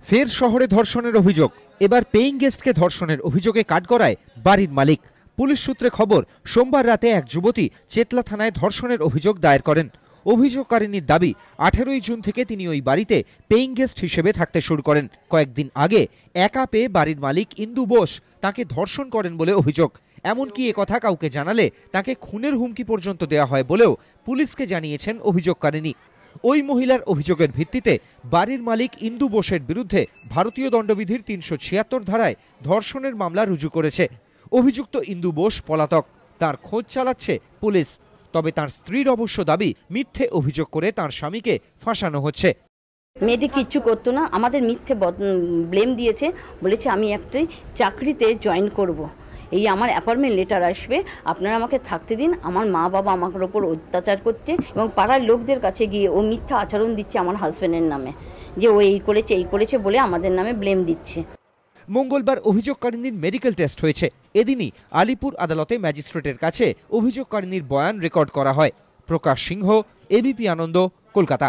ফের শহরে ধর্ষণের অভিযোগ। এবার পেইং গেস্টকে ধর্ষণের অভিযোগে কাঠগড়ায় বাড়ির মালিক। পুলিশ সূত্রে খবর, সোমবার রাতে এক যুবতী চেতলা থানায় ধর্ষণের অভিযোগ দায়ের করেন। অভিযোগকারিনীর দাবি, 18ই জুন থেকে তিনি ওই বাড়িতে পেইং গেস্ট হিসেবে থাকতে শুরু করেন। কয়েকদিন আগে একা পেয়ে বাড়ির মালিক ইন্দু বোস তাকে ধর্ষণ করেন বলে অভিযোগ। এমনকি একথা কাউকে জানালে তাকে খুনের হুমকি পর্যন্ত দেওয়া হয় বলেও পুলিশকে জানিয়েছেন অভিযোগকারিনী। ওই মহিলার অভিযোগের ভিত্তিতে বাড়ির মালিক ইন্দু বোসের বিরুদ্ধে ভারতীয় দণ্ডবিধির 376 ধারায় ধর্ষণের মামলা রুজু করেছে। অভিযুক্ত ইন্দু বোস পলাতক, তার খোঁজ চালাচ্ছে পুলিশ। তবে তার স্ত্রীর অবশ্য দাবি, মিথ্যে অভিযোগ করে তার স্বামীকে ফাঁসানো হচ্ছে। মেয়েটি কিচ্ছু করতো না, আমাদের মিথ্যে ব্লেম দিয়েছে, বলেছে আমি একটি চাকরিতে জয়েন করব। এই আমার অ্যাপয়েন্টমেন্ট লেটার আসবে, আপনারা আমাকে থাকতে দিন। আমার মা বাবা আমার ওপর অত্যাচার করছে এবং পাড়ার লোকদের কাছে গিয়ে ও মিথ্যা আচরণ দিচ্ছে আমার হাজব্যান্ডের নামে, যে ও এই করেছে বলে আমাদের নামে ব্লেম দিচ্ছে। মঙ্গলবার অভিযোগকারিনীর মেডিকেল টেস্ট হয়েছে। এদিনই আলিপুর আদালতে ম্যাজিস্ট্রেটের কাছে অভিযোগকারিনীর বয়ান রেকর্ড করা হয়। প্রকাশ সিংহ, এবিপি আনন্দ, কলকাতা।